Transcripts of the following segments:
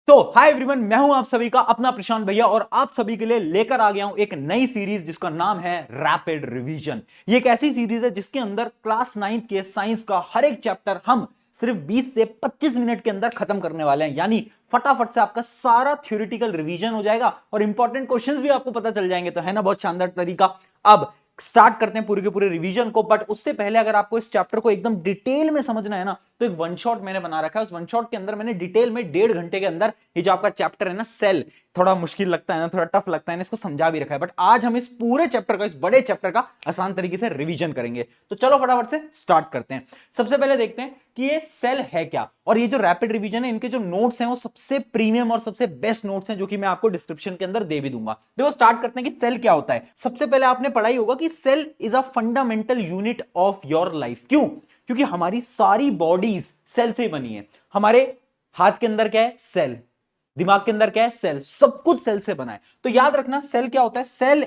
तो hi everyone, मैं हूं आप सभी का अपना प्रशांत भैया और आप सभी के लिए लेकर आ गया हूं एक नई सीरीज जिसका नाम है रैपिड रिवीजन। ये एक ऐसी सीरीज है जिसके अंदर क्लास 9 के साइंस का हर एक चैप्टर हम सिर्फ 20 से 25 मिनट के अंदर खत्म करने वाले हैं। यानी फटाफट से आपका सारा थ्योरेटिकल रिवीजन हो जाएगा और इंपॉर्टेंट क्वेश्चंस भी आपको पता चल जाएंगे। तो है ना बहुत शानदार तरीका। अब स्टार्ट करते हैं पूरे के पूरे रिवीजन को। बट उससे पहले अगर आपको इस चैप्टर को एकदम डिटेल में समझना है ना, तो एक वन शॉट मैंने बना रखा है। उस वन शॉट के अंदर मैंने डिटेल में 1.5 घंटे के अंदर ये जो आपका चैप्टर है ना सेल, थोड़ा मुश्किल लगता है ना, थोड़ा टफ लगता है ना, इसको समझा भी रखा है। बट आज हम इस पूरे चैप्टर का, इस बड़े चैप्टर का आसान तरीके से रिवीजन करेंगे। तो चलो फटाफट से स्टार्ट करते हैं। सबसे पहले देखते हैं कि ये सेल है क्या, और ये जो रैपिड रिवीजन है इनके जो नोट्स हैं वो सबसे प्रीमियम और सबसे बेस्ट नोट्स हैं, जो कि मैं आपको डिस्क्रिप्शन के अंदर दे भी दूंगा। देखो स्टार्ट करते हैं कि सेल क्या होता है। सबसे पहले आपने पढ़ा ही होगा कि cell is a fundamental unit of your life. क्यों? क्योंकि हमारी सारी बॉडीज सेल से बनी है। हमारे हाथ के अंदर क्या है? सेल। दिमाग के अंदर क्या है? सेल। सब कुछ सेल से बना है। तो याद रखना सेल क्या होता है। Cell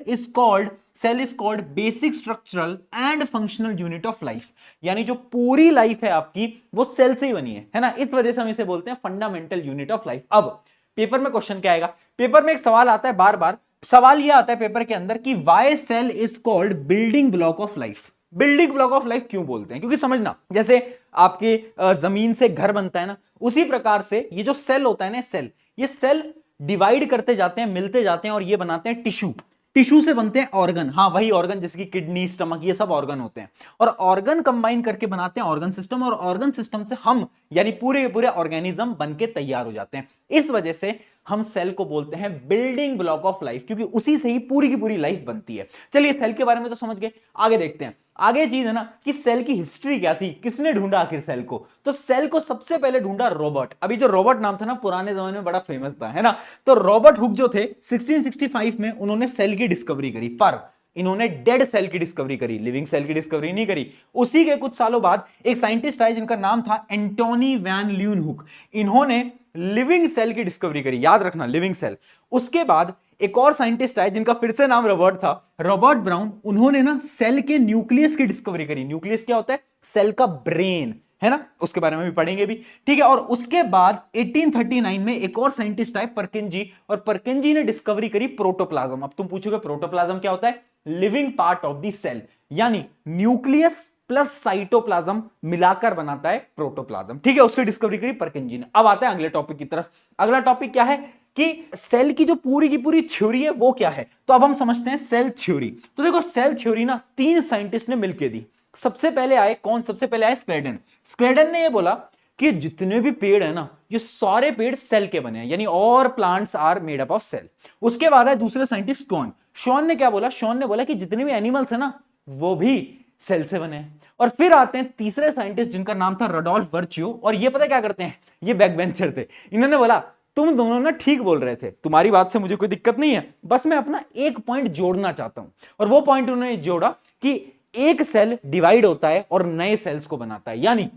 is called basic structural and functional unit of life. यानी जो पूरी लाइफ है आपकी वो सेल से ही बनी है ना। इस वजह से हम इसे बोलते हैं फंडामेंटल यूनिट ऑफ लाइफ। अब पेपर में क्वेश्चन क्या आएगा? पेपर में एक सवाल आता है बार बार। सवाल यह आता है पेपर के अंदर कि why cell is called building block of life. Building block of life क्यों बोलते हैं? क्योंकि समझना, जैसे आपके जमीन से घर बनता है ना, उसी प्रकार से ये जो सेल होता है ना, सेल, ये सेल डिवाइड करते जाते हैं, मिलते जाते हैं और ये बनाते हैं टिश्यू। टिश्यू से बनते हैं ऑर्गन। हाँ, वही ऑर्गन जैसे कि किडनी, स्टमक, ये सब ऑर्गन होते हैं। और ऑर्गन कंबाइन करके बनाते हैं ऑर्गन सिस्टम, और ऑर्गन सिस्टम से हम यानी पूरे पूरे ऑर्गेनिज्म बन के तैयार हो जाते हैं। इस वजह से हम सेल को बोलते हैं बिल्डिंग ब्लॉक ऑफ लाइफ, क्योंकि उसी से ही पूरी की पूरी लाइफ बनती है। चलिए सेल के बारे में तो समझ गए, आगे देखते हैं। आगे चीज है ना कि सेल की हिस्ट्री क्या थी, किसने ढूंढा आखिर सेल को। तो सेल को सबसे पहले ढूंढा रॉबर्ट। अभी जो रॉबर्ट नाम था ना, पुराने जमाने में बड़ा फेमस था, है ना। तो रॉबर्ट हुक जो थे 1665 में उन्होंने सेल की डिस्कवरी करी, पर इन्होंने डेड सेल की डिस्कवरी करी, लिविंग सेल की डिस्कवरी नहीं करी। उसी के कुछ सालों बाद एक साइंटिस्ट आए जिनका नाम था एंटोनी वैन ल्यूनहुक। इन्होंने लिविंग सेल की डिस्कवरी करी, याद रखना लिविंग सेल। उसके बाद एक और साइंटिस्ट आए जिनका फिर से नाम रॉबर्ट था, रॉबर्ट ब्राउन। उन्होंने ना सेल के न्यूक्लियस की डिस्कवरी करी। न्यूक्लियस क्या होता है? सेल का ब्रेन, है ना, उसके बारे में भी पढ़ेंगे भी, ठीक है। और उसके बाद 1839 में एक और साइंटिस्ट आए, परकिंजी, और परकिंजी ने डिस्कवरी करी प्रोटोप्लाज्म। अब तुम पूछोगे प्रोटोप्लाज्म क्या होता है? Living part of the cell, यानी न्यूक्लियस प्लस साइटोप्लाज्म मिलाकर बनाता है प्रोटोप्लाज्म, ठीक है। उसकी डिस्कवरी करी परकिंजी ने। अब आते हैं अगले टॉपिक की तरफ। अगला टॉपिक क्या है कि सेल की जो पूरी की पूरी थ्योरी है वो क्या है। तो अब हम समझते हैं सेल थ्योरी। तो देखो सेल थ्योरी ना 3 साइंटिस्ट ने मिलकर दी। सबसे पहले आए कौन? सबसे पहले आए स्क्लेडन। स्क्लेडन ने ये बोला कि जितने भी पेड़ है ना, ये सारे पेड़ सेल के बने हैं, यानी और plants are made up of cell. उसके बाद है दूसरे साइंटिस्ट शॉन। शॉन ने क्या बोला? शॉन ने बोला कि जितने भी एनिमल्स है ना वो भी सेल से बने हैं। और फिर आते हैं तीसरे साइंटिस्ट जिनका नाम था रडोल्फ वर्च्यू, और ये पता क्या करते हैं? ये बैक बेंचर थे। इन्होंने बोला तुम दोनों ना ठीक बोल रहे थे, तुम्हारी बात से मुझे कोई दिक्कत नहीं है, बस मैं अपना एक पॉइंट जोड़ना चाहता हूं। और वो पॉइंट उन्होंने जोड़ा कि एक सेल डिवाइड होता है और नए सेल्स को बनाता है, यानी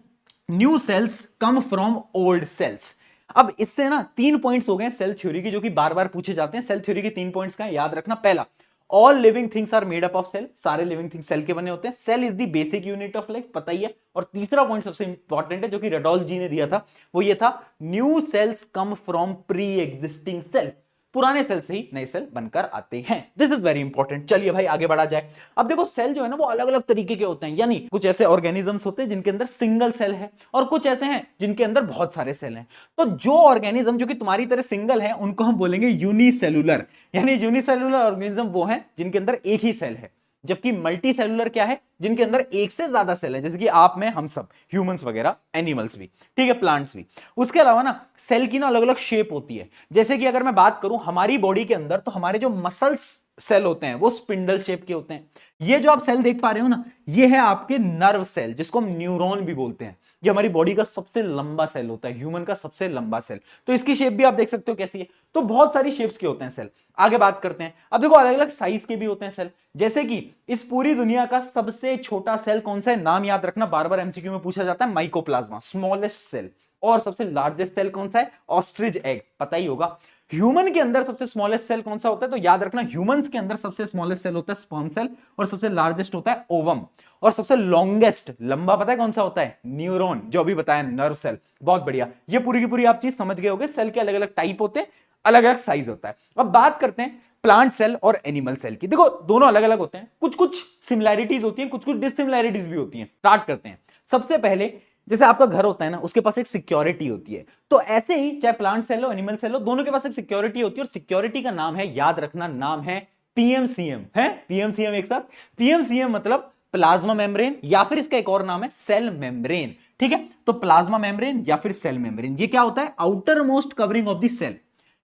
new cells come from old cells. अब इससे ना 3 पॉइंट्स हो गए सेल थ्योरी की, जो कि बार बार पूछे जाते हैं। सेल थ्योरी के 3 पॉइंट्स का याद रखना। पहला, all living things are made up of cell. सारे लिविंग थिंग्स सेल के बने होते हैं। Cell is the basic unit of life, पता ही है। और तीसरा पॉइंट सबसे इंपॉर्टेंट है, जो कि रडोल्फ जी ने दिया था, वो ये था, new cells come from pre existing cell. पुराने सेल से ही नए सेल बनकर आते हैं। This is very important. चलिए भाई आगे बढ़ा जाए। अब देखो सेल जो है ना वो अलग अलग तरीके के होते हैं, यानी कुछ ऐसे ऑर्गेनिजम्स होते हैं जिनके अंदर सिंगल सेल है, और कुछ ऐसे हैं जिनके अंदर बहुत सारे सेल हैं। तो जो ऑर्गेनिज्म जो कि तुम्हारी तरह सिंगल है उनको हम बोलेंगे यूनिसेलुलर। यानी यूनिसेलुलर ऑर्गेनिज्म वो है जिनके अंदर एक ही सेल है। जबकि मल्टी सेलुलर क्या है? जिनके अंदर एक से ज्यादा सेल है, जैसे कि आप में, हम सब, ह्यूमंस वगैरह, एनिमल्स भी, ठीक है, प्लांट्स भी। उसके अलावा ना सेल की ना अलग अलग शेप होती है। जैसे कि अगर मैं बात करूं हमारी बॉडी के अंदर, तो हमारे जो मसल्स सेल होते हैं वो स्पिंडल शेप के होते हैं। ये जो आप सेल देख पा रहे हो ना, ये है आपके नर्व सेल, जिसको हम न्यूरॉन भी बोलते हैं। ये हमारी बॉडी का सबसे लंबा सेल होता है, ह्यूमन का सबसे लंबा सेल। तो इसकी शेप भी आप देख सकते हो कैसी है। तो बहुत सारी शेप्स के होते हैं सेल। आगे बात करते हैं। अब देखो अलग अलग साइज के भी होते हैं सेल। जैसे कि इस पूरी दुनिया का सबसे छोटा सेल कौन सा है? नाम याद रखना, बार बार एमसीक्यू में पूछा जाता है, माइकोप्लाज्मा, स्मॉलेस्ट सेल। और सबसे लार्जेस्ट सेल कौन सा है? ऑस्ट्रिच एग, पता ही होगा। ह्यूमन के अंदर सबसे स्मॉलेस्ट सेल कौन सा होता है? तो याद रखना, ह्यूमंस के अंदर सबसे स्मॉलेस्ट सेल होता है स्पर्म सेल, और सबसे लार्जेस्ट होता है ओवम, और सबसे लॉन्गेस्ट लंबा पता है कौन सा होता है? न्यूरॉन, जो अभी बताया नर्व सेल। बहुत बढ़िया, ये पूरी की पूरी आप चीज समझ गए होगे। सेल के अलग अलग टाइप होते हैं, अलग अलग साइज होता है। अब बात करते हैं प्लांट सेल और एनिमल सेल की। देखो दोनों अलग अलग होते हैं, कुछ कुछ सिमिलैरिटीज होती हैं, कुछ कुछ डिसिमिलैरिटीज भी होती हैं। स्टार्ट करते हैं। सबसे पहले जैसे आपका घर होता है ना, उसके पास एक सिक्योरिटी होती है, तो ऐसे ही चाहे प्लांट सेल हो एनिमल सेल हो, दोनों के पास एक सिक्योरिटी होती है, और सिक्योरिटी का नाम है, याद रखना, नाम है पीएमसीएम। है पीएमसीएम एक साथ। पीएमसीएम मतलब प्लाज्मा मेम्ब्रेन, या फिर इसका एक और नाम है सेल मेम्ब्रेन। ठीक है, तो प्लाज्मा मेम्ब्रेन या फिर सेल मेम्ब्रेन, ये क्या होता है? Outermost covering of the cell.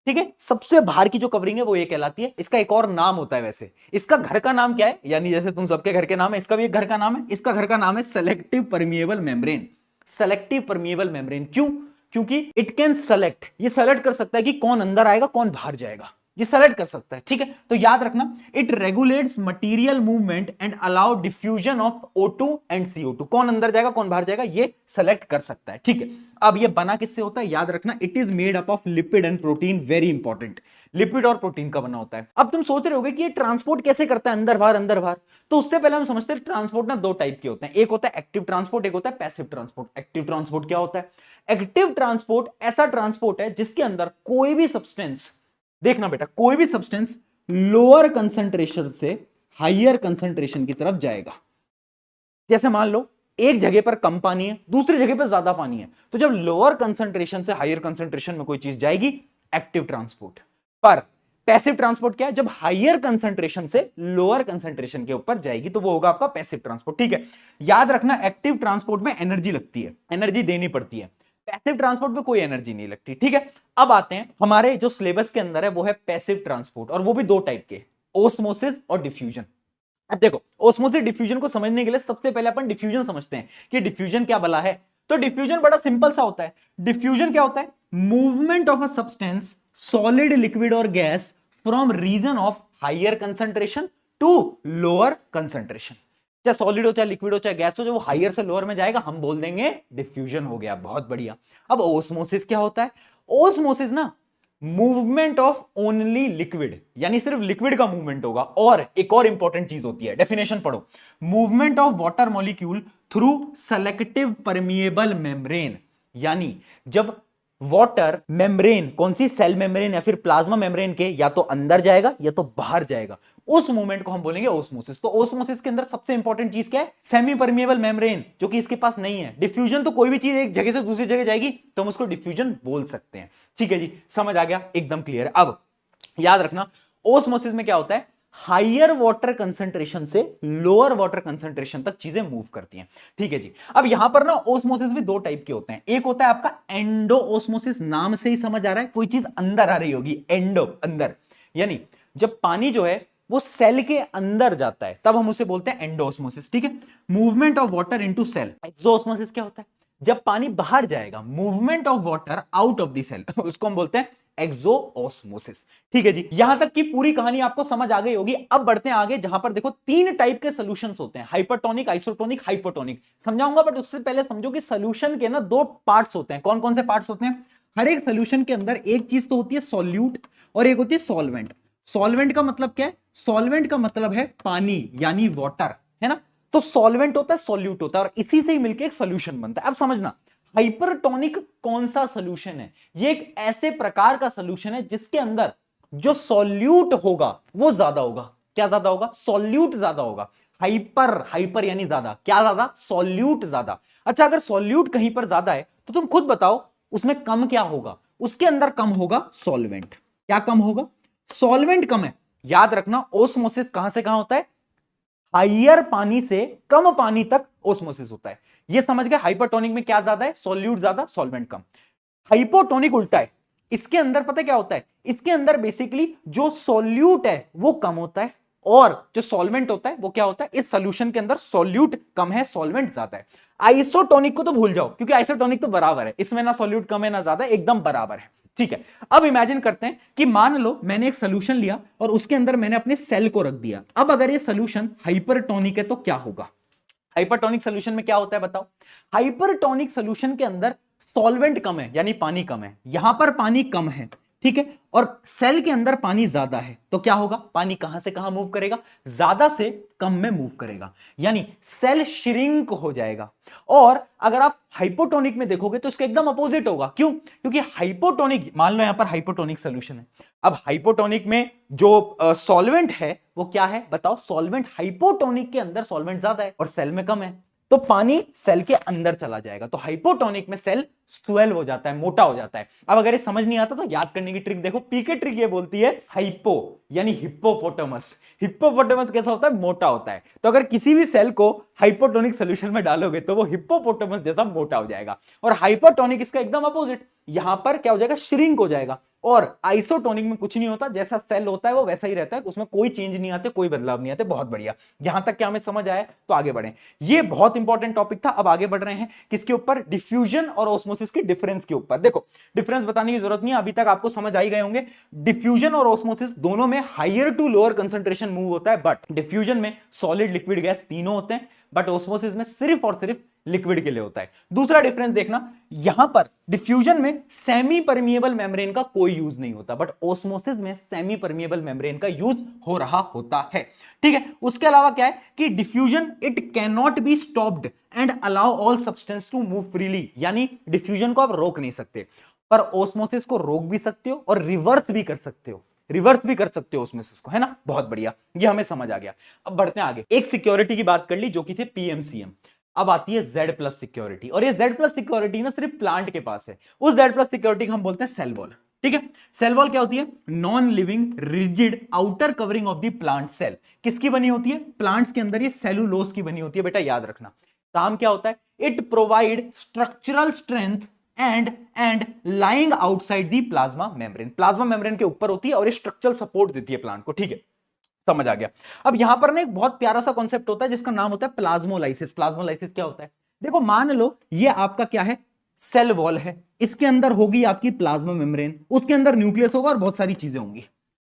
ठीक है, सबसे बाहर की जो कवरिंग है वो ये कहलाती है। इसका एक और नाम होता है वैसे। इसका घर का नाम क्या है? यानी जैसे तुम सबके घर के नाम है, इसका भी एक घर का नाम है। इसका घर का नाम है selective permeable membrane. Selective permeable membrane क्यों? क्योंकि इट कैन सेलेक्ट, ये सेलेक्ट कर सकता है कि कौन अंदर आएगा कौन बाहर जाएगा, ये सेलेक्ट कर सकता है। ठीक है, तो याद रखना, it regulates material movement and allow diffusion of O2 and CO2। कौन अंदर जाएगा कौन बाहर जाएगा ये सेलेक्ट कर सकता है। ठीक है, अब ये बना किससे होता है? याद रखना, it is made up of lipid and protein. Very important, lipid और प्रोटीन का बना होता है। अब तुम सोच रहे होगे कि ये ट्रांसपोर्ट कैसे करता है अंदर बाहर अंदर बाहर, तो उससे पहले हम समझते हैं ट्रांसपोर्ट ना दो टाइप के होते हैं। एक होता है एक्टिव ट्रांसपोर्ट, एक होता है पैसिव ट्रांसपोर्ट। एक्टिव ट्रांसपोर्ट क्या होता है? एक्टिव ट्रांसपोर्ट ऐसा ट्रांसपोर्ट है जिसके अंदर कोई भी सब्सटेंस, देखना बेटा, कोई भी सब्सटेंस लोअर कंसंट्रेशन से हायर कंसंट्रेशन की तरफ जाएगा। जैसे मान लो एक जगह पर कम पानी है, दूसरी जगह पर ज्यादा पानी है, तो जब लोअर कंसंट्रेशन से हायर कंसंट्रेशन में कोई चीज जाएगी, एक्टिव ट्रांसपोर्ट। पर पैसिव ट्रांसपोर्ट क्या है? जब हायर कंसंट्रेशन से लोअर कंसंट्रेशन के ऊपर जाएगी तो वो होगा आपका पैसिव ट्रांसपोर्ट। ठीक है, याद रखना, एक्टिव ट्रांसपोर्ट में एनर्जी लगती है, एनर्जी देनी पड़ती है। पैसिव ट्रांसपोर्ट में कोई एनर्जी नहीं लगती। ठीक है, अब आते हैं हमारे जो सिलेबस के अंदर है वो है पैसिव ट्रांसपोर्ट, और वो भी दो टाइप के, ओस्मोसिस और डिफ्यूजन। अब देखो, ओस्मोसिस डिफ्यूजन को समझने के लिए सबसे पहले अपन डिफ्यूजन समझते हैं कि डिफ्यूजन क्या भला है। तो डिफ्यूजन बड़ा सिंपल सा होता है। डिफ्यूजन क्या होता है? Movement of a substance, solid, liquid और gas from region of higher concentration to lower concentration. चाहे सॉलिड हो, चाहे लिक्विड हो, चाहे गैस हो, जो वो हायर से लोअर में जाएगा हम बोल देंगे डिफ्यूजन हो गया। बहुत बढ़िया। अब ओस्मोसिस क्या होता है? ओस्मोसिस ना मूवमेंट ऑफ ओनली लिक्विड, यानी सिर्फ लिक्विड का मूवमेंट होगा। और एक और इंपॉर्टेंट चीज होती है, डेफिनेशन पढ़ो, movement of water molecule through selective permeable membrane. यानी जब वाटर मेम्ब्रेन, कौन सी? सेल मेम्ब्रेन या फिर प्लाज्मा मेम्ब्रेन के या तो अंदर जाएगा या तो बाहर जाएगा, उस मूवमेंट को हम बोलेंगे ओस्मोसिस। तो ओस्मोसिस के अंदर सबसे इंपॉर्टेंट चीज क्या है? सेमी परमिएबल मेम्ब्रेन, जो कि इसके पास नहीं है। डिफ्यूजन तो कोई भी चीज एक जगह से दूसरी जगह जाएगी तो हम उसको डिफ्यूजन बोल सकते हैं। ठीक है जी, समझ आ गया, एकदम क्लियर। अब याद रखना, ओस्मोसिस में क्या होता है? हायर वाटर कंसंट्रेशन से लोअर वाटर कंसंट्रेशन तक चीजें मूव करती हैं। ठीक है जी, अब यहां पर ना ओस्मोसिस भी दो टाइप के होते हैं। एक होता है आपका एंडो ओस्मोसिस, नाम से ही समझ आ रहा है कोई चीज अंदर आ रही होगी, एंडो अंदर, यानी जब पानी जो है वो सेल के अंदर जाता है तब हम उसे बोलते हैं एंडोस्मोसिस। ठीक है, movement of water into cell. Exosmosis क्या होता है? जब पानी बाहर जाएगा, movement of water out of the cell, उसको हम बोलते हैं एक्सोओस्मोसिस। ठीक है जी, यहां तक की पूरी कहानी आपको समझ आ गई होगी। अब बढ़ते हैं आगे, जहां पर देखो तीन टाइप के सॉल्यूशंस होते हैं, हाइपरटोनिक, आइसोटोनिक, हाइपोटोनिक। समझाऊंगा, बट उससे पहले समझो कि सॉल्यूशन के ना दो पार्ट्स होते हैं। कौन कौन से पार्ट्स होते हैं? हर एक सॉल्यूशन के अंदर एक चीज तो होती है सॉल्यूट, और एक होती है सॉल्वेंट। सॉल्वेंट का मतलब क्या है? सॉल्वेंट का मतलब है पानी, यानी वाटर, है ना। तो सॉल्वेंट होता है, सॉल्यूट होता है, और इसी से ही मिलकर एक सॉल्यूशन बनता है। अब समझना, हाइपरटोनिक कौन सा सॉल्यूशन है? ये एक ऐसे प्रकार का सॉल्यूशन है जिसके अंदर जो सॉल्यूट होगा वो ज्यादा होगा। क्या ज्यादा होगा? सॉल्यूट ज्यादा होगा। हाइपर, हाइपर यानी ज्यादा, क्या ज्यादा? सॉल्यूट ज्यादा। अच्छा, अगर सॉल्यूट कहीं पर ज्यादा है तो तुम खुद बताओ उसमें कम क्या होगा? उसके अंदर कम होगा सॉल्वेंट। क्या कम होगा? सॉल्वेंट कम है। याद रखना, ओस्मोसिस कहां से कहां होता है? हायर पानी से कम पानी तक ओस्मोसिस होता है। ये समझ गए? हाइपरटोनिक में क्या ज्यादा है? सॉल्यूट ज्यादा, सॉल्वेंट कम। हाइपोटोनिक उल्टा है, इसके अंदर पता है क्या होता है? इसके अंदर बेसिकली जो सॉल्यूट है वो कम होता है, और जो सॉल्वेंट होता है वो क्या होता है? इस सॉल्यूशन के अंदर सॉल्यूट कम है, सॉल्वेंट ज्यादा है। आइसोटोनिक को तो भूल जाओ, क्योंकि आइसोटोनिक तो बराबर है, इसमें ना सॉल्यूट कम है ना ज्यादा, एकदम बराबर है। ठीक है, अब इमेजिन करते हैं कि मान लो मैंने एक सोल्यूशन लिया और उसके अंदर मैंने अपने सेल को रख दिया। अब अगर ये सोल्यूशन हाइपरटोनिक है तो क्या होगा? हाइपरटोनिक सोल्यूशन में क्या होता है बताओ? हाइपरटोनिक सोल्यूशन के अंदर सॉल्वेंट कम है, यानी पानी कम है। यहां पर पानी कम है, ठीक है, और सेल के अंदर पानी ज्यादा है तो क्या होगा, पानी कहां से कहां मूव करेगा, ज्यादा से कम में मूव करेगा, यानी सेल श्रिंक हो जाएगा। और अगर आप हाइपोटोनिक में देखोगे तो इसका एकदम अपोजिट होगा। क्यों? क्योंकि हाइपोटोनिक, मान लो यहां पर हाइपोटोनिक सोल्यूशन है, अब हाइपोटोनिक में जो सॉल्वेंट है वो क्या है बताओ, सॉल्वेंट, हाइपोटोनिक के अंदर सॉल्वेंट ज्यादा है और सेल में कम है, तो पानी सेल के अंदर चला जाएगा, तो हाइपोटोनिक में सेल स्वेल हो जाता है, मोटा हो जाता है। अब अगर ये समझ नहीं आता तो याद करने की ट्रिक देखो, पीके ट्रिक ये बोलती है हाइपो यानी हिप्पोपोटामस, हिप्पोपोटामस कैसा होता है, मोटा होता है, तो अगर किसी भी सेल को हाइपोटोनिक सोल्यूशन में डालोगे तो वो हिप्पोपोटामस जैसा मोटा हो जाएगा, और हाइपोटोनिक इसका एकदम अपोजिट, यहां पर क्या हो जाएगा, श्रिंक हो जाएगा। और आइसोटोनिक में कुछ नहीं होता, जैसा सेल होता है वो वैसा ही रहता है, उसमें कोई चेंज नहीं आते, कोई बदलाव नहीं आते। बहुत बढ़िया, यहां तक क्या हमें समझ आया, तो आगे बढ़ें। ये बहुत इंपॉर्टेंट टॉपिक था। अब आगे बढ़ रहे हैं किसके ऊपर, डिफ्यूजन और ऑस्मोसिस के डिफरेंस के ऊपर। देखो डिफरेंस बताने की जरूरत नहीं है, अभी तक आपको समझ आ ही गए होंगे। डिफ्यूजन और ऑस्मोसिस दोनों में higher to lower concentration move होता है, बट डिफ्यूजन में सॉलिड, लिक्विड, गैस तीनों होते हैं, बट ऑस्मोसिस में सिर्फ और सिर्फ लिक्विड के लिए होता है। दूसरा डिफरेंस देखना, यहां पर डिफ्यूजन में सेमी परमिएबल मेम्ब्रेन का कोई यूज नहीं होता, बट ऑस्मोसिस में सेमी परमिएबल मेम्ब्रेन का यूज हो रहा होता है। ठीक है, उसके अलावा क्या है कि diffusion it can not be stopped and allow all substance to move freely, यानी डिफ्यूजन को आप रोक नहीं सकते, पर ऑस्मोसिस को रोक भी सकते हो और रिवर्स भी कर सकते हो, रिवर्स भी कर सकते हो ऑस्मोसिस को, है ना। बहुत बढ़िया, ये हमें समझ आ गया। अब बढ़ते हैं आगे। एक सिक्योरिटी की बात कर ली जो कि थी पीएमसीएम, अब आती है जेड प्लस सिक्योरिटी, और ये जेड प्लस सिक्योरिटी ना सिर्फ प्लांट के पास है, उस जेड प्लस सिक्योरिटी को हम बोलते हैं सेल वॉल। ठीक है, सेल वॉल क्या होती है, non living rigid outer covering of the plant cell. किसकी बनी होती है, प्लांट्स के अंदर ये सेलुलोज की बनी होती है, बेटा याद रखना। काम क्या होता है, it provide structural strength and lying outside the plasma membrane, plasma membrane के ऊपर होती है और ये स्ट्रक्चरल सपोर्ट देती है प्लांट को। ठीक है, समझ आ गया। अब यहां पर ना एक बहुत प्यारा सा कॉन्सेप्ट होता है जिसका नाम होता है प्लाज्मोलाइसिस। प्लाज्मोलाइसिस क्या होता है, देखो मान लो ये आपका क्या है, सेल वॉल है, इसके अंदर होगी आपकी प्लाज्मा मेम्ब्रेन, उसके अंदर न्यूक्लियस होगा और बहुत सारी चीजें होंगी।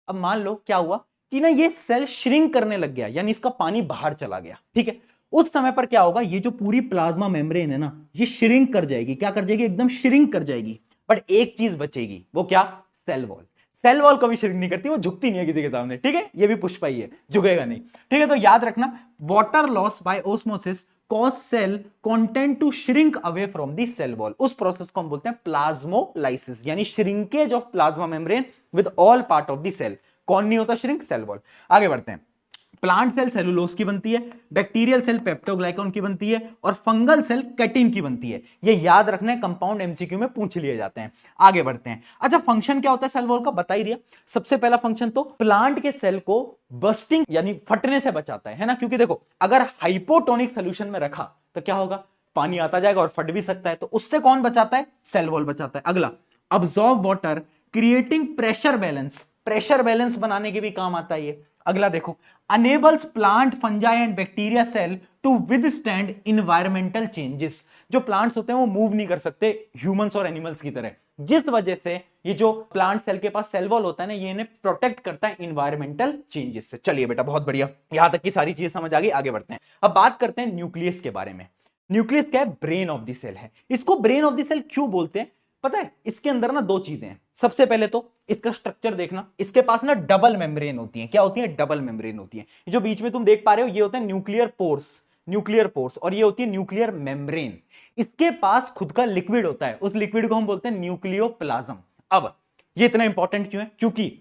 अब मान लो क्या हुआ कि ना ये सेल श्रिंक करने लग गया, यानी इसका पानी बाहर चला गया। ठीक है, उस समय पर क्या होगा, ये जो पूरी प्लाज्मा मेम्ब्रेन है ना, ये श्रिंक कर जाएगी, क्या कर जाएगी, एकदम श्रिंक कर जाएगी, बट एक चीज बचेगी, वो क्या, सेल वॉल। सेल वॉल कभी श्रिंक नहीं करती, वो झुकती नहीं है किसी के सामने। ठीक है, ये भी पुष्पा ही है, झुकेगा नहीं। ठीक है, तो याद रखना, water loss by osmosis cause cell content to shrink away from the cell wall. उस प्रोसेस को हम बोलते हैं प्लाज्मोलाइसिस, यानी shrinkage of plasma membrane with all part of the cell. कौन नहीं होता श्रिंक, सेल वॉल। आगे बढ़ते हैं। प्लांट सेल सेलुलोज की बनती है, बैक्टीरियल सेल पेप्टोग्लाइकन की बनती है, और फंगल सेल कैटिन की बनती है। ये याद रखना है, कंपाउंड एमसीक्यू में पूछ लिए जाते हैं। आगे बढ़ते हैं। अच्छा, फंक्शन क्या होता है सेल वॉल का, बता ही दिया। सबसे पहला फंक्शन तो प्लांट के सेल को बस्टिंग यानी फटने से बचाता है ना, क्योंकि देखो अगर हाइपोटोनिक सोल्यूशन में रखा तो क्या होगा, पानी आता जाएगा और फट भी सकता है, तो उससे कौन बचाता है, सेल वॉल बचाता है। अगला, absorb water creating pressure balance, pressure balance बनाने के भी काम आता है ये। अगला देखो, enables plant fungi and bacteria cell to withstand environmental changes. जो प्लांट्स होते हैं वो मूव नहीं कर सकते ह्यूमंस और एनिमल्स की तरह, जिस वजह से ये जो प्लांट सेल के पास सेल वॉल होता है ना, ये इन्हें प्रोटेक्ट करता है इन्वायरमेंटल चेंजेस से। चलिए बेटा, बहुत बढ़िया, यहां तक की सारी चीजें समझ आ गई। आगे बढ़ते हैं। अब बात करते हैं न्यूक्लियस के बारे में। न्यूक्लियस क्या है, ब्रेन ऑफ द सेल है। इसको ब्रेन ऑफ द सेल क्यों बोलते हैं पता है, इसके अंदर ना दो चीजें हैं। सबसे पहले तो इसका स्ट्रक्चर देखना, इसके पास ना डबल मेम्ब्रेन होती है। क्या होती है, डबल मेम्ब्रेन होती है। जो बीच में तुम देख पा रहे हो ये होता है न्यूक्लियर पोर्स, न्यूक्लियर पोर्स, और ये होती है न्यूक्लियर मेम्ब्रेन। इसके पास खुद का लिक्विड होता है, उस लिक्विड को हम बोलते हैं न्यूक्लियोप्लाज्म। अब ये इतना इंपॉर्टेंट क्यों है, क्योंकि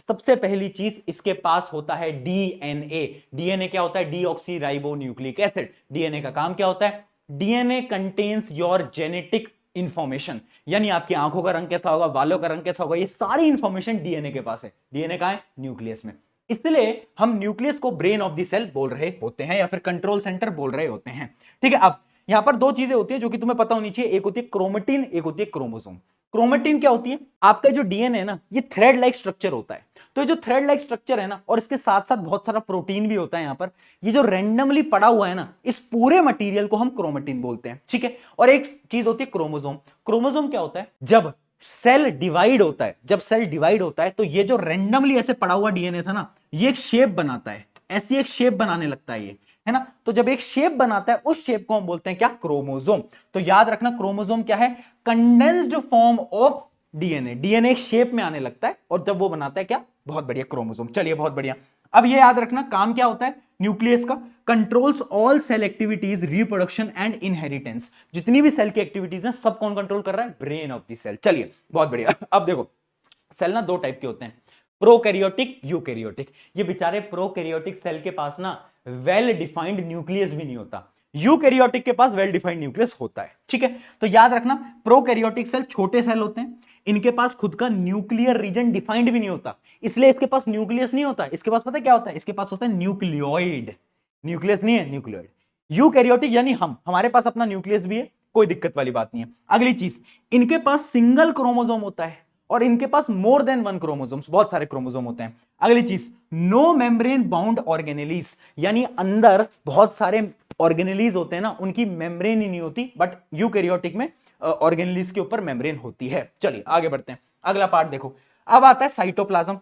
सबसे पहली चीज इसके पास होता है डीएनए। डीएनए क्या होता है, deoxy ribo nucleic acid. DNA का काम क्या होता है, DNA contains your genetic information, यानी आपकी आंखों का रंग कैसा होगा, बालों का रंग कैसा होगा, ये सारी इंफॉर्मेशन डीएनए के पास है। डीएनए कहां है, न्यूक्लियस में। इसलिए हम न्यूक्लियस को ब्रेन ऑफ द सेल बोल रहे होते हैं, या फिर कंट्रोल सेंटर बोल रहे होते हैं। ठीक है, अब यहां पर दो चीजें होती है जो कि तुम्हें पता होनी चाहिए, एक होती है क्रोमेटिन, एक होती है क्रोमोसोम। क्रोमेटिन क्या होती है, आपका जो डीएनए है ना, ये थ्रेड लाइक स्ट्रक्चर होता है। तो ये जो थ्रेड लाइक स्ट्रक्चर है ना, और इसके साथ साथ बहुत सारा प्रोटीन भी होता है यहां पर, ये जो रैंडमली पड़ा हुआ है ना, इस पूरे मटेरियल को हम क्रोमेटिन बोलते हैं। ठीक है, और एक चीज होती है क्रोमोसोम। क्रोमोसोम क्या होता है, जब सेल डिवाइड होता है, जब सेल डिवाइड होता है तो ये जो रैंडमली ऐसे पड़ा हुआ डीएनए था ना, ये एक शेप बनाता है, ऐसी एक शेप बनाने लगता है ये, है ना। तो जब एक शेप बनाता है, उस शेप को हम बोलते हैं क्या, क्रोमोसोम। तो याद रखना, क्रोमोसोम क्या है, condensed form of DNA. DNA एक शेप में आने लगता है और जब वो बनाता है क्या, बहुत बढ़िया, क्रोमोसोम। चलिए बहुत बढ़िया। अब ये याद रखना काम क्या होता है न्यूक्लियस का, controls all cell activities, reproduction and inheritance. जितनी भी सेल की एक्टिविटीज हैं सब कौन कंट्रोल कर रहा है, ब्रेन ऑफ द सेल। चलिए बहुत बढ़िया। अब देखो सेल ना दो टाइप के होते हैं, प्रोकैरियोटिक, यूकैरियोटिक। ये बेचारे प्रोकैरियोटिक सेल के पास ना वेल डिफाइंड न्यूक्लियस भी नहीं होता, यूकैरियोटिक के पास वेल डिफाइंड न्यूक्लियस होता है। ठीक है, तो याद रखना प्रोकैरियोटिक सेल छोटे सेल होते हैं, इनके पास खुद का न्यूक्लियर रीजन डिफाइंड भी नहीं होता, इसलिए इसके पास न्यूक्लियस नहीं होता। इसके पास पता है क्या होता है, इसके पास होता है न्यूक्लियोइड। न्यूक्लियस नहीं है, न्यूक्लियोइड। यूकैरियोटिक यानी हमारे पास अपना न्यूक्लियस भी है, कोई दिक्कत वाली बात नहीं है। अगली चीज, इनके पास सिंगल क्रोमोसोम होता है और इनके पास मोर देन वन क्रोमोसोम्स, बहुत सारे क्रोमोसोम होते हैं। अगली चीज, नो मेम्ब्रेन बाउंड ऑर्गेनेलीज, यानी अंदर बहुत सारे ऑर्गेनेलीज होते हैं ना, उनकी मेम्ब्रेन ही नहीं होती, बट यूकैरियोटिक में ऑर्गेनेलीज के ऊपर मेम्ब्रेन होती है। चलिए आगे बढ़ते हैं, अगला पार्ट देखो। अब आता है साइटोप्लाज्म।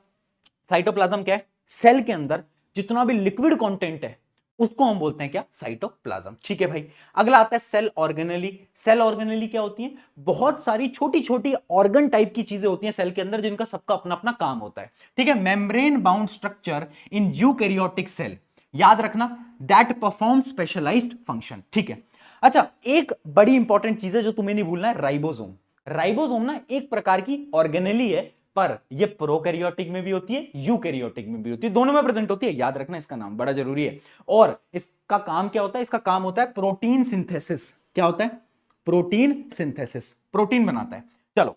साइटोप्लाज्म क्या है, सेल के अंदर जितना भी लिक्विड कंटेंट है उसको हम बोलते हैं क्या, साइटोप्लाज्म। ठीक है भाई। अगला आता है सेल ऑर्गेनेली। सेल ऑर्गेनेली क्या होती है, बहुत सारी छोटी छोटी ऑर्गन टाइप की चीजें होती हैं सेल के अंदर, जिनका सबका अपना अपना काम होता है। ठीक है, membrane bound structure in eukaryotic cell, याद रखना, दैट परफॉर्म स्पेशलाइज्ड फंक्शन। ठीक है। अच्छा, एक बड़ी इंपॉर्टेंट चीज है जो तुम्हें नहीं भूलना है, राइबोसोम। राइबोसोम ना एक प्रकार की ऑर्गेनेली है, पर ये प्रोकैरियोटिक में भी होती है, यूकैरियोटिक में भी होती है, दोनों में प्रेजेंट होती है। याद रखना इसका नाम बड़ा जरूरी है। और इसका काम क्या होता है, इसका काम होता है प्रोटीन सिंथेसिस। क्या होता है, प्रोटीन सिंथेसिस, प्रोटीन बनाता है। चलो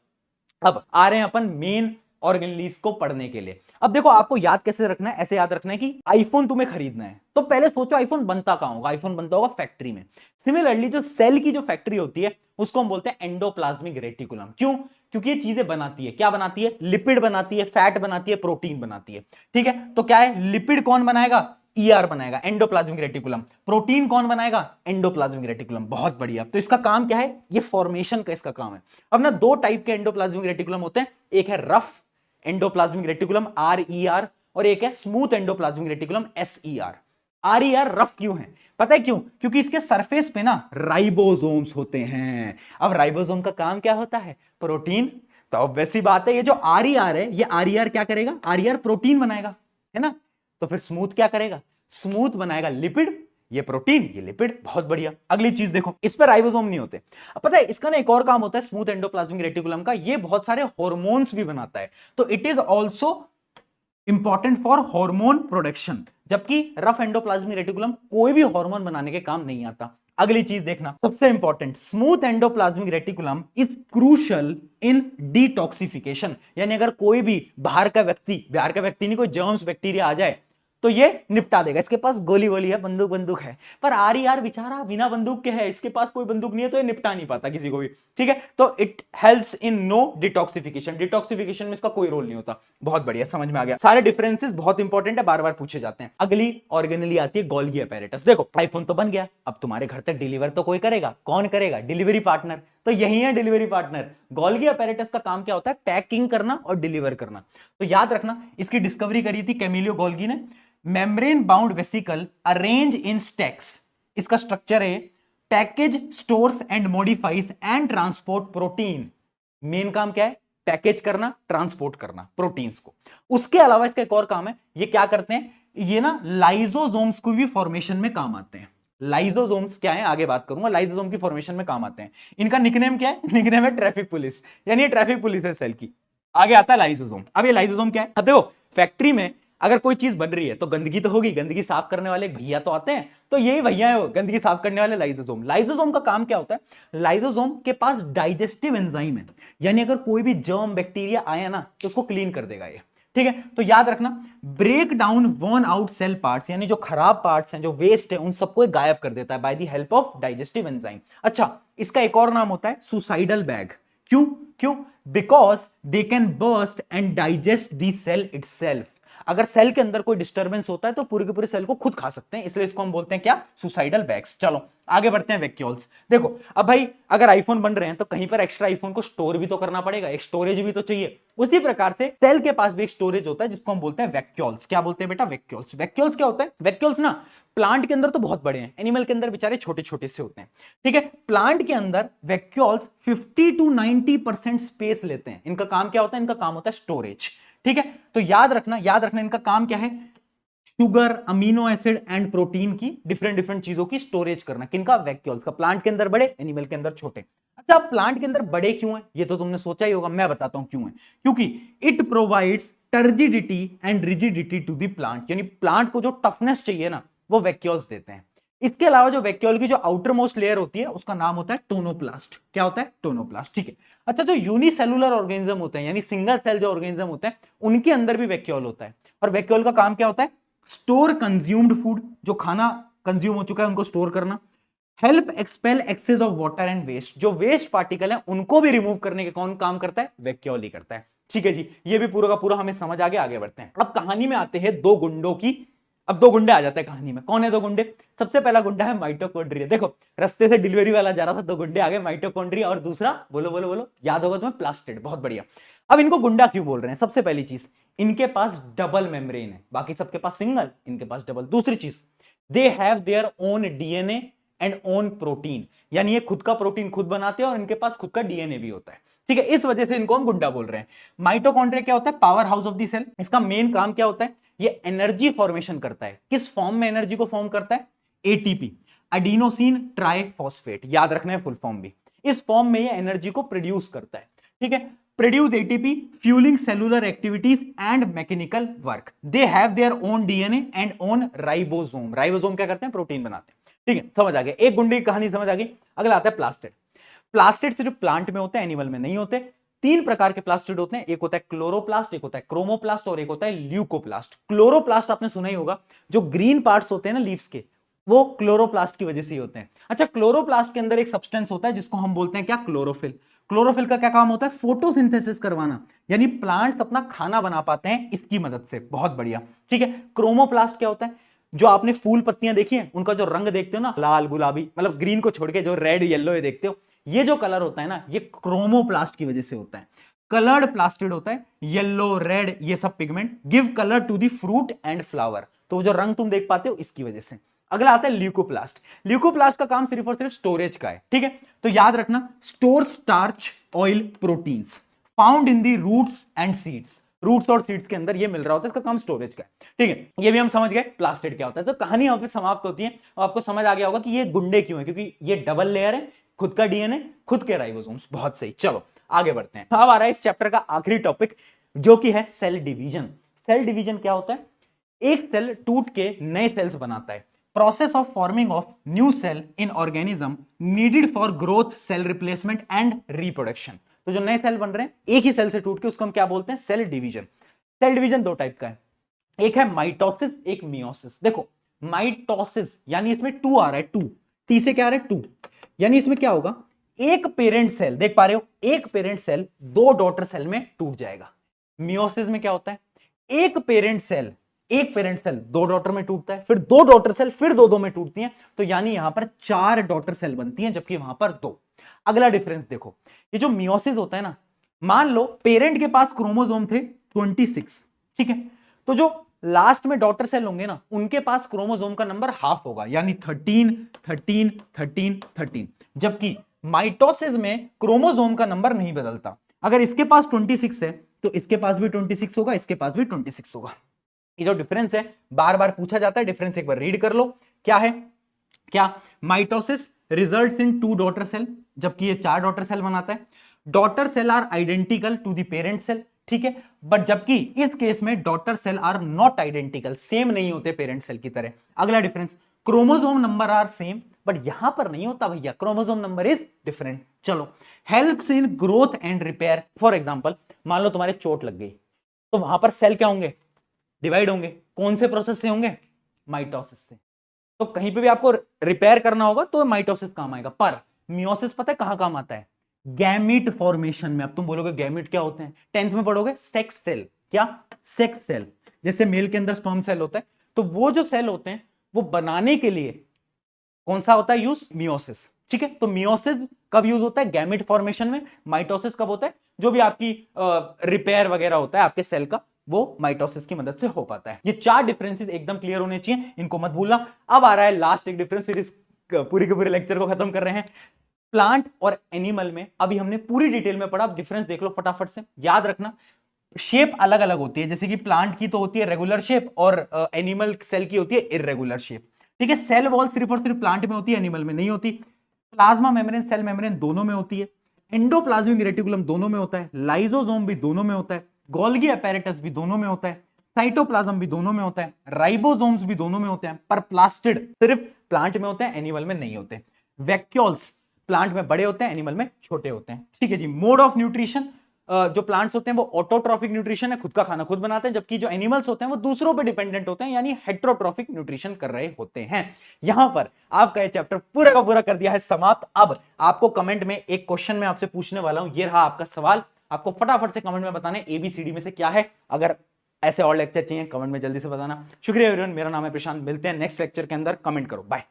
अब आ रहे हैं अपन मेन ऑर्गेनेलीज को पढ़ने के लिए। अब देखो आपको याद कैसे रखना है, ऐसे याद रखना है कि आईफोन तुम्हें खरीदना है तो पहले सोचो आईफोन बनता कहां होगा, आईफोन बनता होगा फैक्ट्री में। सिमिलरली जो सेल की जो फैक्ट्री होती है उसको हम बोलते हैं एंडोप्लाज्मिक रेटिकुलम। क्यों, क्योंकि ये चीजें बनाती है, क्या बनाती है, लिपिड बनाती है, फैट बनाती है, प्रोटीन बनाती है। ठीक है, तो क्या है, लिपिड कौन बनाएगा, ईआर बनाएगा, एंडोप्लाज्मिक रेटिकुलम। प्रोटीन कौन बनाएगा, एंडोप्लाज्मिक रेटिकुलम। बहुत बढ़िया। तो इसका काम क्या है, ये फॉर्मेशन का इसका काम है। अब ना दो टाइप के एंडोप्लाज्मिक रेटिकुलम होते हैं, एक है रफ एंडोप्लाज्मिक रेटिकुलम RER और एक है smooth endoplasmic reticulum SER। RER rough क्यों है, पता है क्यों, क्योंकि इसके सरफेस पे ना राइबोसोम्स होते हैं। अब राइबोसोम का काम क्या होता है, प्रोटीन। तो ऑब्वियस सी बात है ये जो RER है, ये RER क्या करेगा, RER प्रोटीन बनाएगा, है ना। तो फिर स्मूथ क्या करेगा, स्मूथ बनाएगा लिपिड, ये प्रोटीन ये लिपिड। बहुत बढ़िया। अगली चीज देखो, इस पर राइबोसोम नहीं होते। अब पता है इसका ना एक और काम होता है स्मूथ एंडोप्लाज्मिक रेटिकुलम का, ये बहुत सारे हॉर्मोन्स भी बनाता है। तो it is also important for hormone production, जबकि रफ एंडोप्लाज्मिक रेटिकुलम कोई भी हार्मोन बनाने के काम नहीं आता। अगली चीज देखना, सबसे important, smooth endoplasmic reticulum is crucial in detoxification. यानी अगर कोई भी बाहर का व्यक्ति नहीं, कोई जर्म्स बैक्टीरिया आ जाए तो ये निपटा देगा। इसके पास गोली वोली है, बंदूक है, पर RER बेचारा बिना बंदूक के है, इसके पास कोई बंदूक नहीं है, तो ये निपटा नहीं पाता किसी को भी। ठीक है, तो it helps in no detoxification. Detoxification में इसका कोई रोल नहीं होता। बहुत बढ़िया, समझ में आ गया। सारे डिफरेंसेस बहुत इंपॉर्टेंट है, बार बार पूछे जाते हैं। अगली ऑर्गेनेली आती है गोल्गी अपैरेटस। देखो आईफोन तो बन गया, अब तुम्हारे घर तक डिलीवर तो कोई करेगा, कौन करेगा, डिलीवरी पार्टनर। तो यही है डिलीवरी पार्टनर। गोल्गी अपैरेटस का काम क्या होता है, पैकिंग करना और डिलीवर करना। तो याद रखना, इसकी डिस्कवरी करी थी कैमिलियो गोल्गी ने। Membrane bound vesicle arrange in stacks, इसका स्ट्रक्चर है, package stores and modifies and transport protein. Main काम क्या है, पैकेज करना, ट्रांसपोर्ट करना प्रोटीन्स को। उसके अलावा इसका एक और काम है, ये क्या करते हैं, ये ना लाइजोसोम्स को भी फॉर्मेशन में काम आते हैं। लाइजोसोम्स क्या है, आगे बात करूंगा, लाइजोसोम की फॉर्मेशन में काम आते हैं। इनका निकनेम क्या है, निकनेम है ट्रैफिक पुलिस, यानी ये ट्रैफिक पुलिस है सेल की। आगे आता है लाइजोसोम। अब ये लाइजोसोम क्या है, अब देखो फैक्ट्री में अगर कोई चीज बन रही है तो गंदगी तो होगी, गंदगी साफ करने वाले भैया तो आते हैं, तो यही भैया है वो गंदगी साफ करने वाले लाइसोसोम। लाइसोसोम का काम क्या होता है, लाइसोसोम के पास डाइजेस्टिव एंजाइम है, यानी अगर कोई भी जर्म बैक्टीरिया आया ना तो उसको क्लीन कर देगा ये। ठीक है, तो याद रखना, break down worn out cell parts, यानी जो खराब पार्ट्स हैं, जो वेस्ट है, उन सबको गायब कर देता है by the help of digestive enzyme. अच्छा, इसका एक और नाम होता है सुसाइडल बैग। क्यों, because they can burst and digest the cell itself. अगर सेल के अंदर कोई डिस्टर्बेंस होता है तो पूरे के पूरे सेल को खुद खा सकते हैं, इसलिए इसको हम बोलते हैं क्या, सुसाइडल बैग्स। चलो आगे बढ़ते हैं, वैक्यूल्स। देखो अब भाई अगर आईफोन बन रहे हैं तो कहीं पर एक्स्ट्रा आईफोन को स्टोर भी तो करना पड़ेगा, एक स्टोरेज भी तो चाहिए। उसी प्रकार से सेल के पास भी एक स्टोरेज होता है जिसको हम बोलते हैं वैक्यूल्स। क्या बोलते हैं बेटा, वैक्यूल्स। वैक्यूल्स क्या होता है, वैक्यूल्स ना प्लांट के अंदर तो बहुत बड़े हैं, एनिमल के अंदर बेचारे छोटे छोटे से होते हैं, ठीक है। प्लांट के अंदर वैक्यूल्स 50 to 90% स्पेस लेते हैं। इनका काम क्या होता है, इनका काम होता है स्टोरेज, ठीक है। तो याद रखना इनका काम क्या है, sugar, amino acid and protein की डिफरेंट चीजों की स्टोरेज करना। किनका, वैक्यूल्स का। प्लांट के अंदर बड़े, एनिमल के अंदर छोटे। अच्छा प्लांट के अंदर बड़े क्यों हैं, ये तो तुमने सोचा ही होगा, मैं बताता हूं क्यों है। क्योंकि it provides turgidity and rigidity to the plant, यानी प्लांट को जो टफनेस चाहिए ना वो वैक्यूल्स देते हैं। इसके अलावा जो वैक्यूल की जो आउटर मोस्ट लेयर होती है उसका नाम होता है टोनोप्लास्ट। क्या होता है, टोनोप्लास्ट, ठीक है। अच्छा जो यूनिसेलुलर ऑर्गेनिज्म होते हैं, यानी सिंगल सेल जो ऑर्गेनिज्म होते हैं, उनके अंदर भी वैक्यूल होता है। और वैक्यूल का काम क्या होता है, स्टोर कंज्यूम्ड फूड, जो खाना कंज्यूम हो चुका है उनको स्टोर करना। Help expel excess of water and waste, जो वेस्ट पार्टिकल है उनको भी रिमूव करने के कौन काम करता है, वैक्यूल ही करता है, ठीक है जी। ये भी पूरा का पूरा हमें समझ आगे बढ़ते हैं। अब कहानी में आते हैं दो गुंडों की। अब दो गुंडे आ जाते हैं कहानी में। कौन है दो गुंडे, सबसे पहला गुंडा है माइटोकॉन्ड्रिया। देखो रस्ते से डिलीवरी वाला जा रहा था, दो गुंडे आ गए, माइटोकॉन्ड्रिया और दूसरा, बोलो बोलो बोलो, याद होगा तुम्हें, प्लास्टिड। बहुत बढ़िया। अब इनको गुंडा क्यों बोल रहे हैं, सबसे पहली चीज इनके पास डबल मेम्ब्रेन है, बाकी सबके पास सिंगल, इनके पास डबल। दूसरी चीज they have their own DNA and own protein, यानी ये खुद का प्रोटीन खुद बनाते हैं और इनके पास खुद का डीएनए भी होता है, ठीक है। इस वजह से इनको हम गुंडा बोल रहे हैं। माइटोकॉन्ड्रिया क्या होता है, powerhouse of the cell. इसका मेन काम क्या होता है, ये एनर्जी फॉर्मेशन करता है। किस फॉर्म में एनर्जी को फॉर्म करता है, एटीपी, एडिनोसिन ट्राइफॉस्फेट, याद रखना है फुल फॉर्म भी। इस फॉर्म में ये एनर्जी को प्रोड्यूस करता है, ठीक है। Produce ATP, fuelling cellular activities and mechanical work. They have their own DNA and own ribosome. Ribosome क्या करते हैं, प्रोटीन बनाते हैं, ठीक है। समझ आ गया, एक गुंडे की कहानी समझ आ गई। अगला आता है प्लास्टिड। प्लास्टिड सिर्फ प्लांट में होते हैं, एनिमल में नहीं होते। तीन प्रकार के प्लास्टिड होते हैं, एक होता है क्लोरोप्लास्ट, एक होता है क्रोमोप्लास्ट और एक होता है ल्यूकोप्लास्ट। क्लोरोप्लास्ट आपने सुना ही होगा, जो ग्रीन पार्ट्स होते हैं ना लीव्स के, वो क्लोरोप्लास्ट की वजह से ही होते हैं। अच्छा क्लोरोप्लास्ट के अंदर एक सब्सटेंस होता है जिसको हम बोलते हैं क्या, क्लोरोफिल। क्लोरोफिल का क्या काम होता है, फोटोसिंथेसिस करवाना, यानी प्लांट्स अपना खाना बना पाते हैं इसकी मदद से। बहुत बढ़िया, ठीक है। क्रोमोप्लास्ट क्या होता है, जो आपने फूल पत्तियां देखी हैं उनका जो रंग देखते हो ना, लाल गुलाबी, मतलब ग्रीन को छोड़ के जो रेड येलो देखते हो, ये जो कलर होता है ना, ये क्रोमोप्लास्ट की वजह से होता है। कलर्ड प्लास्टिड होता है, येलो रेड ये सब pigment give colour to the fruit and flower, तो जो रंग तुम देख पाते हो इसकी वजह से। अगला आता है ल्यूकोप्लास्ट। ल्यूकोप्लास्ट का काम सिर्फ और सिर्फ स्टोरेज का है, ठीक है। तो याद रखना, store starch, oil, proteins found in the roots and seeds. Roots और सीड्स के अंदर ये मिल रहा होता है, इसका काम स्टोरेज का है, ठीक है। ये भी हम समझ गए प्लास्टिड क्या होता है। तो कहानी यहां पे समाप्त होती है और आपको समझ आ गया होगा कि ये गुंडे क्यों है, क्योंकि ये डबल लेयर है, खुद का डीएनए, खुद के राइबोसोम्स। बहुत सही, चलो आगे बढ़ते हैं। अब आ रहा है इस चैप्टर का आखिरी टॉपिक, जो कि है सेल डिवीजन। सेल डिवीजन क्या होता है, एक सेल टूट के नए सेल्स बनाता है। Process of forming of new cell in organism needed for growth, cell replacement and reproduction. तो जो नए सेल बन रहे हैं एक ही सेल से टूट के, उसको हम क्या बोलते हैं, सेल डिवीजन। सेल डिवीजन दो टाइप का है, एक है माइटोसिस, एक मियोसिस। देखो माइटोसिस यानी इसमें टू आ रहा है, टू, टी से क्या आ रहा है, टू, यानी इसमें क्या होगा, एक पेरेंट सेल, देख पा रहे हो, एक पेरेंट सेल दो डॉटर सेल में टूट जाएगा। मियोसिस में क्या होता है, एक पेरेंट सेल दो डॉटर में टूटता है, फिर दो डॉटर सेल फिर दो में टूटती हैं, तो यानी यहां पर चार डॉटर सेल बनती हैं, जबकि वहां पर दो। अगला डिफरेंस देखो, ये जो मियोसिस होता है ना, मान लो पेरेंट के पास क्रोमोसोम थे 26, ठीक है, तो जो लास्ट में डॉटर सेल होंगे ना, उनके पास क्रोमोसोम का नंबर हाफ होगा, यानी 13 13 13 13। जबकि माइटोसिस में क्रोमोसोम का नंबर नहीं बदलता। अगर इसके पास 26 है तो इसके पास भी 26 होगा, इसके पास भी 26 होगा। ये जो डिफरेंस है बार बार पूछा जाता है, डिफरेंस एक बार रीड कर लो। क्या है, क्या mitosis results in two daughter cell, जबकि ये चार डॉटर सेल बनाता है। Daughter cell are identical to the parent cell, ठीक है, बट जबकि इस केस में daughter cell are not identical, same नहीं होते पेरेंट सेल की तरह। अगला difference, chromosome number are same, but यहां पर नहीं होता भैया, क्रोमोसोम नंबर इज डिफरेंट। चलो, helps in growth and repair. For example मान लो तुम्हारे चोट लग गई, तो वहां पर सेल क्या होंगे, डिवाइड होंगे। कौन से प्रोसेस से होंगे, माइटोसिस से। तो कहीं पे भी आपको रिपेयर करना होगा तो माइटोसिस काम आएगा। पर मियोसिस पता है कहां काम आता है, गैमीट फॉर्मेशन में। अब तुम बोलोगे गैमीट क्या होते हैं, 10th में पढ़ोगे, सेक्स सेल। क्या, सेक्स सेल। जैसे मेल के अंदर स्पर्म सेल होता है, तो वो जो सेल होते हैं वो बनाने के लिए कौन सा होता है यूज, मियोसिस। ठीक है, तो मियोसिस कब यूज होता है, गैमेट फॉर्मेशन में। माइटोसिस कब होता है, जो भी आपकी रिपेयर वगैरह होता है आपके सेल का, वो माइटोसिस की मदद से हो पाता है। ये 4 डिफरेंसेस एकदम क्लियर होने चाहिए, इनको मत भूलना। अब आ रहा है लास्ट एक डिफरेंस, फिर इस पूरी के पूरे लेक्चर को खत्म कर रहे हैं। प्लांट और एनिमल में अभी हमने पूरी डिटेल में पढ़ा, अब डिफरेंस देख लो फटाफट से। याद रखना शेप अलग अलग होती है, जैसे कि प्लांट की तो होती है रेगुलर शेप और एनिमल सेल की होती है इररेगुलर शेप। ठीक है, सेल वॉल सिर्फ और सिर्फ प्लांट में होती है, एनिमल में नहीं होती। प्लाज्मा मेम्ब्रेन, सेल मेम्ब्रेन दोनों में होती है। एंडोप्लाज्मिक रेटिकुलम दोनों में होता है। लाइसोसोम भी दोनों में होता है। गोल्गी अपैरेटस भी दोनों में होता है। साइटोप्लाज्म भी दोनों में होता है। राइबोसोम्स भी दोनों में होते हैं, पर प्लास्टिड सिर्फ प्लांट में होते हैं, एनिमल में नहीं होते। वैक्यूल्स प्लांट में बड़े होते हैं, एनिमल में छोटे होते हैं। ठीक है जी। मोड ऑफ न्यूट्रिशन, जो प्लांट्स होते हैं वो ऑटोट्रॉफिक न्यूट्रिशन है, खुद का खाना खुद बनाते हैं, जबकि जो एनिमल्स होते हैं वो दूसरों पे डिपेंडेंट होते हैं, यानी हेट्रोट्रॉफिक न्यूट्रिशन कर रहे होते हैं। यहां पर आपका ये चैप्टर पूरा का पूरा कर दिया है समाप्त। अब आपको कमेंट में एक क्वेश्चन मैं आपसे पूछने वाला हूं, ये रहा आपका सवाल। आपको फटाफट से कमेंट में बताना ABCD में से क्या है। अगर ऐसे और लेक्चर चाहिए कमेंट में जल्दी से बताना। शुक्रिया एवरीवन, मेरा नाम है प्रशांत, मिलते हैं नेक्स्ट लेक्चर के अंदर। कमेंट करो, बाय।